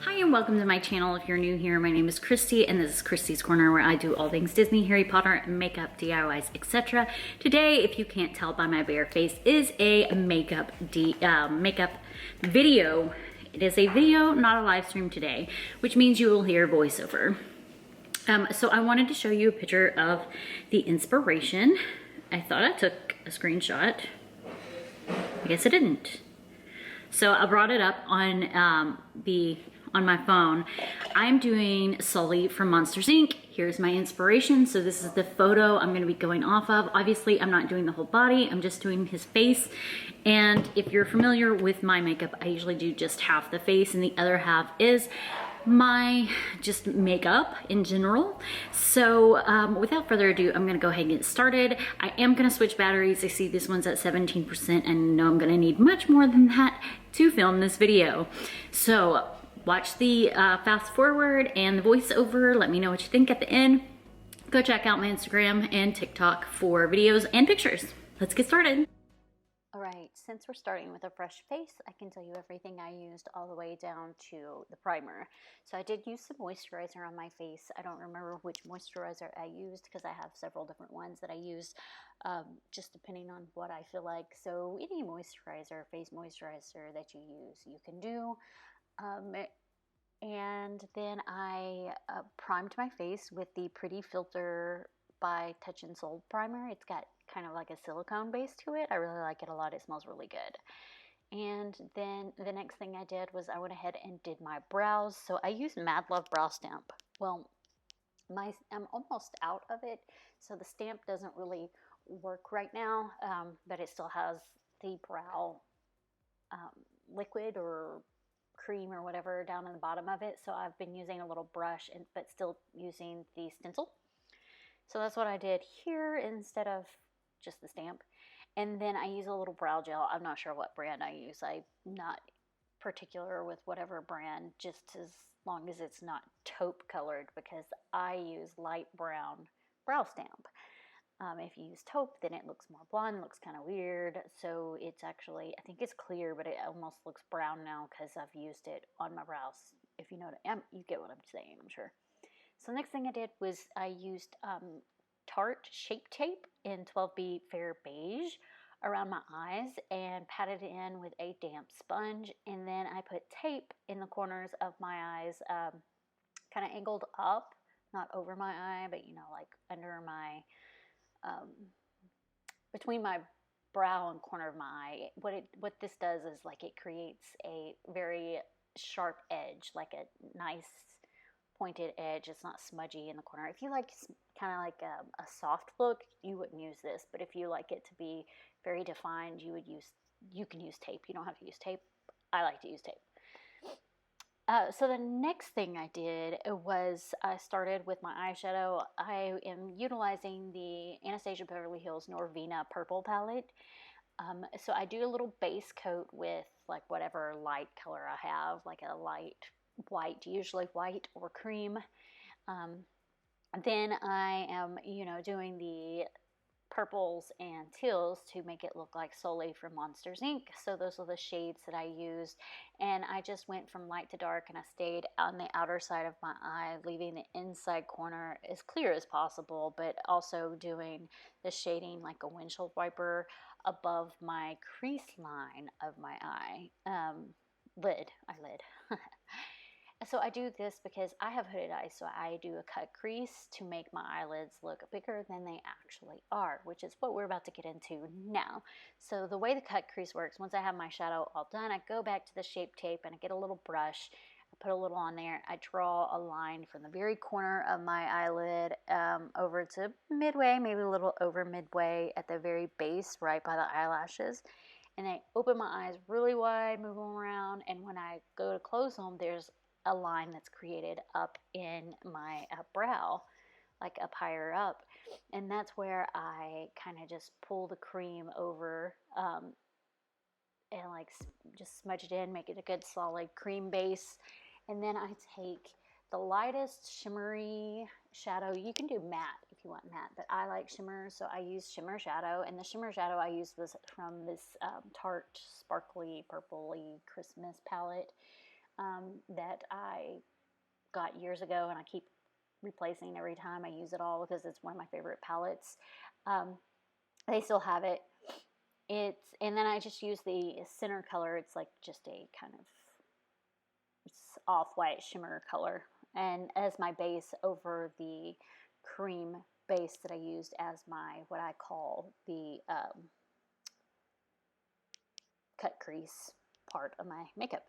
Hi and welcome to my channel. If you're new here, my name is Christy and this is Christy's Corner where I do all things Disney, Harry Potter, makeup, DIYs, etc. Today, if you can't tell by my bare face, is a makeup video. It is a video, not a live stream today, which means you will hear voiceover. So I wanted to show you a picture of the inspiration. I thought I took a screenshot. I guess I didn't. So I brought it up on my phone. I'm doing Sully from Monsters Inc. Here's my inspiration. So this is the photo I'm gonna be going off of. Obviously, I'm not doing the whole body. I'm just doing his face. And if you're familiar with my makeup, I usually do just half the face and the other half is my just makeup in general. So without further ado, I'm gonna go ahead and get started. I am gonna switch batteries. I see this one's at 17% and know I'm gonna need much more than that to film this video. So watch the fast forward and the voiceover. Let me know what you think at the end. Go check out my Instagram and TikTok for videos and pictures. Let's get started. All right, since we're starting with a fresh face, I can tell you everything I used all the way down to the primer. So I did use some moisturizer on my face. I don't remember which moisturizer I used because I have several different ones that I use just depending on what I feel like. So any moisturizer, face moisturizer that you use, you can do. And then I primed my face with the Pretty Filter by Touch and Soul primer. It's got kind of like a silicone base to it. I really like it a lot. It smells really good. And then the next thing I did was I went ahead and did my brows. So I used Mad Love Brow Stamp. Well, I'm almost out of it, so the stamp doesn't really work right now, but it still has the brow liquid or cream or whatever down in the bottom of it. So I've been using a little brush but still using the stencil. So that's what I did here instead of just the stamp. And then I use a little brow gel. I'm not sure what brand I use. I'm not particular with whatever brand, just as long as it's not taupe colored, because I use light brown brow stamp. If you use taupe, then it looks more blonde, looks kind of weird. So it's actually, I think it's clear, but it almost looks brown now because I've used it on my brows. If you know, you get what I'm saying, I'm sure. So next thing I did was I used Tarte Shape Tape in 12B Fair Beige around my eyes and patted it in with a damp sponge. And then I put tape in the corners of my eyes, kind of angled up, not over my eye, but you know, like under my, between my brow and corner of my eye. What this does is like it creates a very sharp edge, like a nice pointed edge. It's not smudgy in the corner. If you like kind of like a soft look, you wouldn't use this, but if you like it to be very defined, you can use tape. You don't have to use tape. I like to use tape. So the next thing I did was I started with my eyeshadow. I am utilizing the Anastasia Beverly Hills Norvina Purple palette. So I do a little base coat with like whatever light color I have, like a light white, usually white or cream. Then I am, doing the purples and teals to make it look like Sully from Monsters Inc. So those are the shades that I used, and I just went from light to dark, and I stayed on the outer side of my eye, leaving the inside corner as clear as possible, but also doing the shading like a windshield wiper above my crease line of my eye, eyelid. So I do this because I have hooded eyes, so I do a cut crease to make my eyelids look bigger than they actually are, which is what we're about to get into now. So the way the cut crease works, once I have my shadow all done, I go back to the Shape Tape and I get a little brush, I put a little on there, I draw a line from the very corner of my eyelid over to midway, maybe a little over midway at the very base, right by the eyelashes. And I open my eyes really wide, move them around, and when I go to close them, there's a line that's created up in my brow, like up higher up, and that's where I kind of just pull the cream over and like just smudge it in, make it a good solid cream base. And then I take the lightest shimmery shadow. You can do matte if you want matte, but I like shimmer, so I use shimmer shadow. And the shimmer shadow I used was from this Tarte Sparkly Purpley Christmas palette. that I got years ago, and I keep replacing every time I use it all because it's one of my favorite palettes. They still have it. And then I just use the center color. It's like just a kind of off-white shimmer color, and as my base over the cream base that I used as my, what I call the cut crease part of my makeup.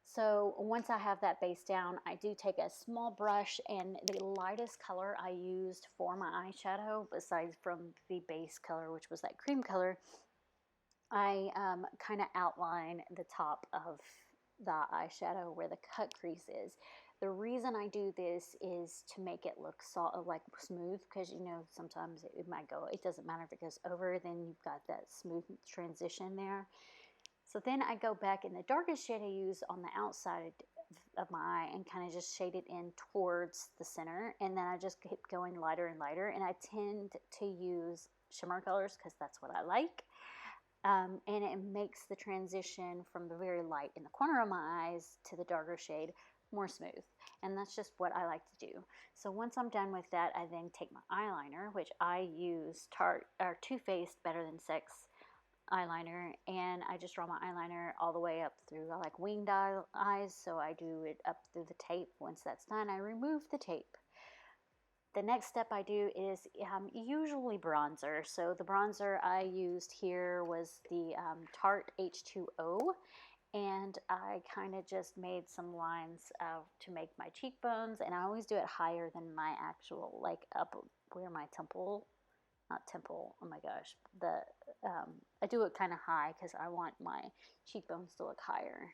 So once I have that base down, I do take a small brush, and the lightest color I used for my eyeshadow, besides from the base color, which was that cream color, I kind of outline the top of the eyeshadow where the cut crease is. The reason I do this is to make it look like smooth, because you know sometimes it might go, it doesn't matter if it goes over, then you've got that smooth transition there. So then I go back, in the darkest shade I use on the outside of my eye and kind of just shade it in towards the center, and then I just keep going lighter and lighter, and I tend to use shimmer colors because that's what I like. And it makes the transition from the very light in the corner of my eyes to the darker shade more smooth. And that's just what I like to do. So once I'm done with that, I then take my eyeliner, which I use Tarte or Too Faced Better Than Sex eyeliner, and I just draw my eyeliner all the way up through, I like winged eyes, so I do it up through the tape. Once that's done, I remove the tape. The next step I do is usually bronzer. So the bronzer I used here was the Tarte H2O, and I kind of just made some lines to make my cheekbones, and I always do it higher than my actual, like up where my temple, not temple, oh my gosh, I do it kind of high because I want my cheekbones to look higher.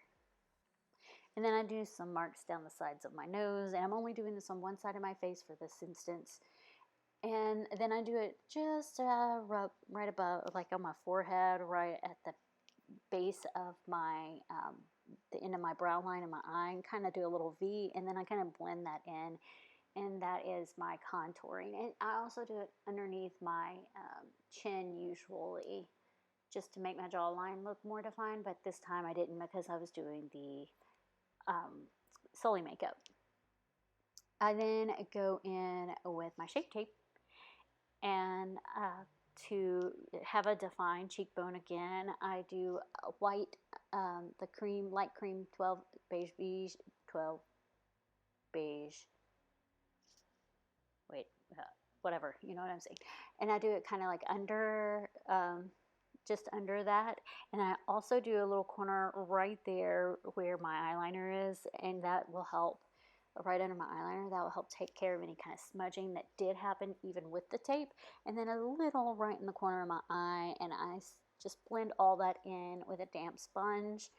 And then I do some marks down the sides of my nose, and I'm only doing this on one side of my face for this instance. And then I do it just right above, like on my forehead, right at the base of my, the end of my brow line and my eye, and kind of do a little V, and then I kind of blend that in, and that is my contouring. And I also do it underneath my chin usually, just to make my jawline look more defined, but this time I didn't because I was doing the Sully makeup. I then go in with my Shape Tape, and to have a defined cheekbone again, I do a white, the cream, light cream, 12 beige, whatever, you know what I'm saying. And I do it kind of like under, just under that. And I also do a little corner right there where my eyeliner is, and that will help, right under my eyeliner, that will help take care of any kind of smudging that did happen even with the tape. And then a little right in the corner of my eye, and I just blend all that in with a damp sponge.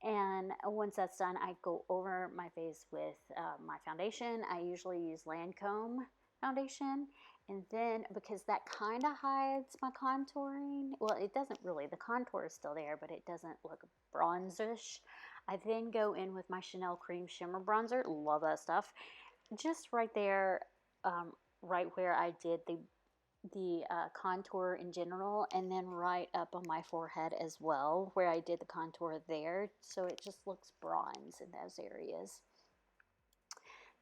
And once that's done, I go over my face with my foundation. I usually use Lancome foundation, and then because that kind of hides my contouring, well, it doesn't really, the contour is still there, but it doesn't look bronzish. I then go in with my Chanel Cream Shimmer Bronzer, love that stuff, just right there, right where I did the contour in general, and then right up on my forehead as well, where I did the contour there, so it just looks bronze in those areas.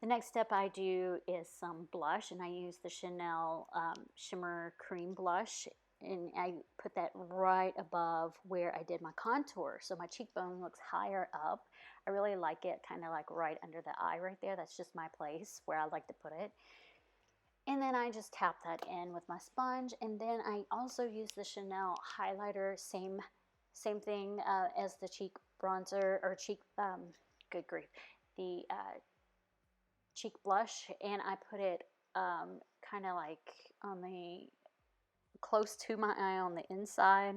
The next step I do is some blush, and I use the Chanel Shimmer Cream Blush, and I put that right above where I did my contour, so my cheekbone looks higher up. I really like it kind of like right under the eye right there. That's just my place where I like to put it. And then I just tap that in with my sponge, and then I also use the Chanel highlighter, same thing as the cheek bronzer, or cheek, good grief, the cheek blush, and I put it kind of like on the, close to my eye on the inside.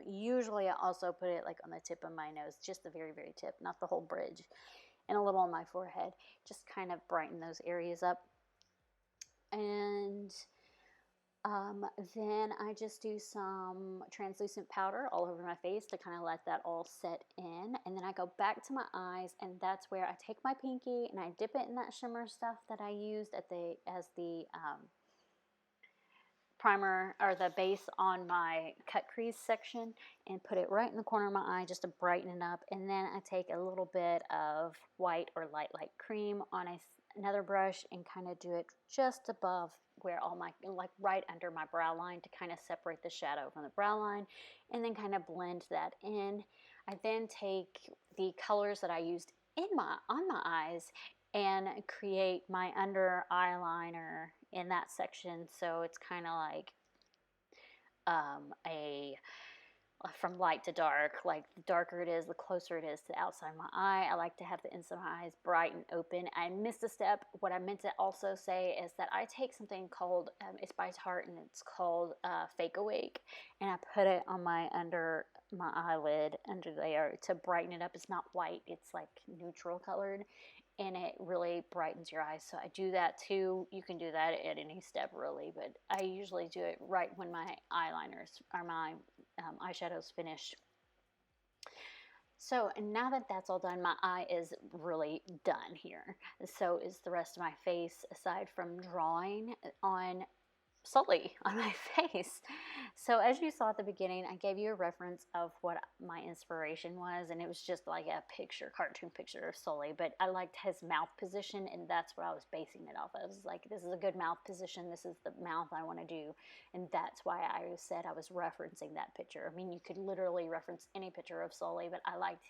Usually I also put it like on the tip of my nose, just the very, very tip, not the whole bridge, and a little on my forehead, just kind of brighten those areas up. And then I just do some translucent powder all over my face to kind of let that all set in. And then I go back to my eyes, and that's where I take my pinky and I dip it in that shimmer stuff that I used as the primer or the base on my cut crease section and put it right in the corner of my eye just to brighten it up. And then I take a little bit of white or light cream on another brush and kind of do it just above where all my, like right under my brow line to kind of separate the shadow from the brow line, and then kind of blend that in. I then take the colors that I used on my eyes and create my under eyeliner in that section. So it's kind of like from light to dark. Like the darker it is, the closer it is to the outside of my eye. I like to have the inside of my eyes bright and open. I missed a step. What I meant to also say is that I take something called, it's by Tarte, and it's called Fake Awake, and I put it on under my eyelid under there to brighten it up. It's not white, it's like neutral colored, and it really brightens your eyes. So I do that too. You can do that at any step really, but I usually do it right when my eyeliners or my eyeshadow's finished. So now that that's all done, my eye is really done here. So is the rest of my face, aside from drawing on Sully on my face. So as you saw at the beginning, I gave you a reference of what my inspiration was, and it was just like a cartoon picture of Sully, but I liked his mouth position, and that's what I was basing it off of. I was like, this is a good mouth position, this is the mouth I want to do, and that's why I said I was referencing that picture. I mean, you could literally reference any picture of Sully, but I liked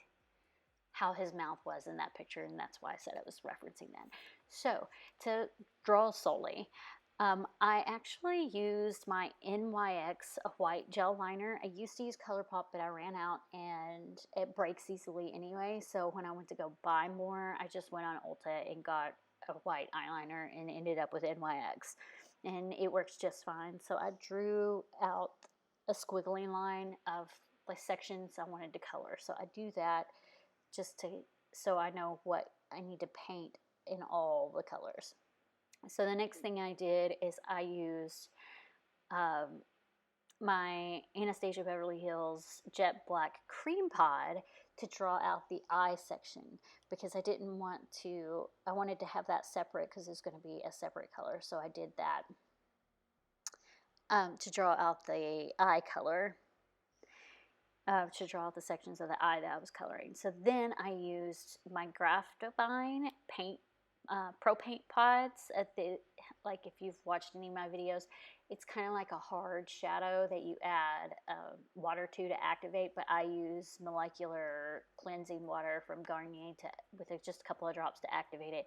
how his mouth was in that picture, and that's why I said I was referencing that. So to draw Sully, I actually used my NYX white gel liner. I used to use ColourPop, but I ran out and it breaks easily anyway. So when I went to go buy more, I just went on Ulta and got a white eyeliner and ended up with NYX. And it works just fine. So I drew out a squiggly line of the sections I wanted to color. So I do that just so I know what I need to paint in all the colors. So the next thing I did is I used my Anastasia Beverly Hills Jet Black Cream Pod to draw out the eye section, because I wanted to have that separate because it's going to be a separate color. So I did that to draw out the eye color, to draw out the sections of the eye that I was coloring. So then I used my Graptovine paint Pro Paint pods like if you've watched any of my videos, it's kind of like a hard shadow that you add water to activate, but I use molecular cleansing water from Garnier with just a couple of drops to activate it.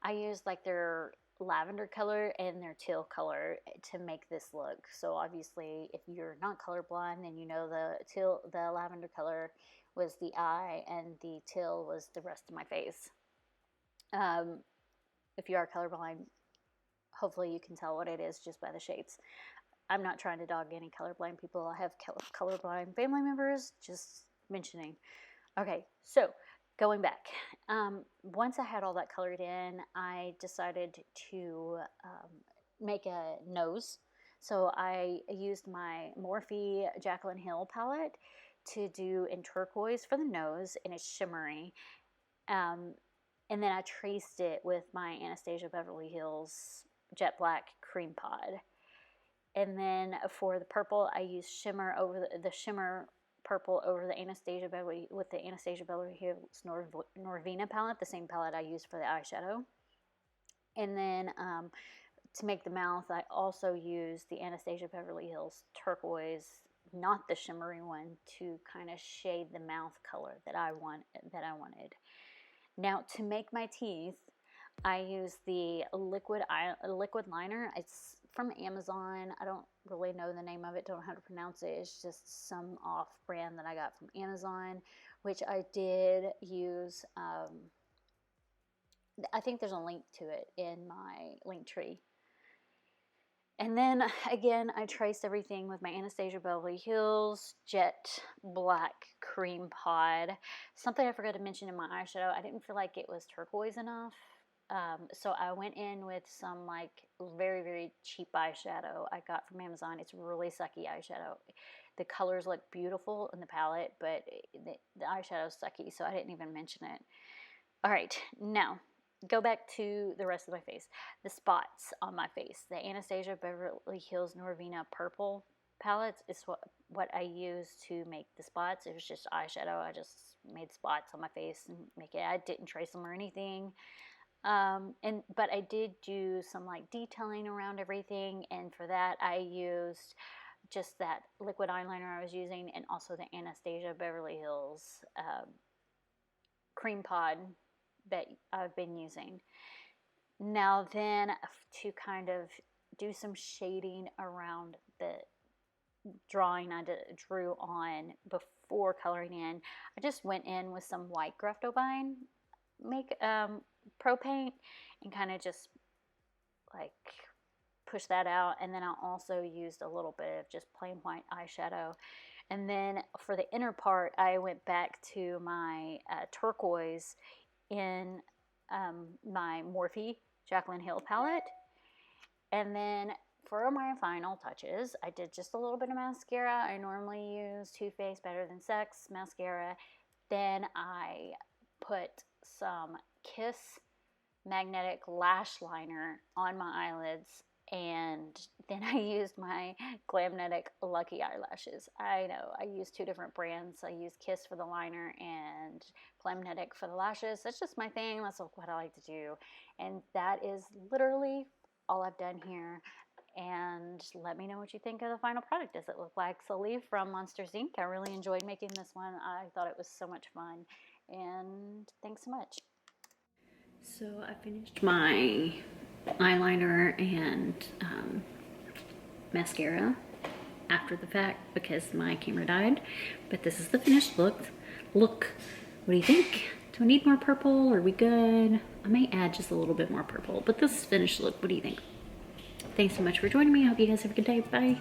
I use like their lavender color and their teal color to make this look. So obviously if you're not colorblind, then you know the lavender color was the eye and the teal was the rest of my face. If you are colorblind, hopefully you can tell what it is just by the shapes. I'm not trying to dog any colorblind people. I have colorblind family members, just mentioning. Okay, so going back. Once I had all that colored in, I decided to make a nose. So I used my Morphe Jaclyn Hill palette to do in turquoise for the nose, and it's shimmery. And then I traced it with my Anastasia Beverly Hills Jet Black Cream Pod. And then for the purple, I used shimmer over the shimmer purple over the Anastasia Beverly Hills Norvina palette, the same palette I used for the eyeshadow. And then to make the mouth, I also used the Anastasia Beverly Hills turquoise, not the shimmery one, to kind of shade the mouth color that I wanted. Now to make my teeth, I use the liquid liner. It's from Amazon. I don't really know the name of it, don't know how to pronounce it. It's just some off brand that I got from Amazon, which I did use. I think there's a link to it in my link tree. And then again, I traced everything with my Anastasia Beverly Hills Jet Black Cream Pod. Something I forgot to mention in my eyeshadow, I didn't feel like it was turquoise enough. So I went in with some like very, very cheap eyeshadow I got from Amazon. It's really sucky eyeshadow. The colors look beautiful in the palette, but the eyeshadow is sucky, so I didn't even mention it. All right, now go back to the rest of my face. The spots on my face. The Anastasia Beverly Hills Norvina Purple palettes is what I use to make the spots. It was just eyeshadow. I just made spots on my face and make it. I didn't trace them or anything. But I did do some like detailing around everything, and for that I used just that liquid eyeliner I was using, and also the Anastasia Beverly Hills cream pod that I've been using. Now then, to kind of do some shading around the drawing I drew on before coloring in, I just went in with some white Graftovine pro paint and kind of just like push that out, and then I also used a little bit of just plain white eyeshadow. And then for the inner part, I went back to my turquoise in my Morphe Jaclyn Hill palette. And then for my final touches, I did just a little bit of mascara. I normally use Too Faced Better Than Sex mascara. Then I put some Kiss magnetic lash liner on my eyelids, and then I used my Glamnetic Lucky eyelashes. I know, I used two different brands. I used Kiss for the liner and Glamnetic for the lashes. That's just my thing. That's what I like to do. And that is literally all I've done here. And let me know what you think of the final product. Does it look like Sully from Monsters Inc? I really enjoyed making this one. I thought it was so much fun. And thanks so much. So I finished my eyeliner and mascara after the fact because my camera died, but this is the finished look. What do you think? Do I need more purple? Are we good? I may add just a little bit more purple, but this is finished look. What do you think? Thanks so much for joining me. I hope you guys have a good day. Bye.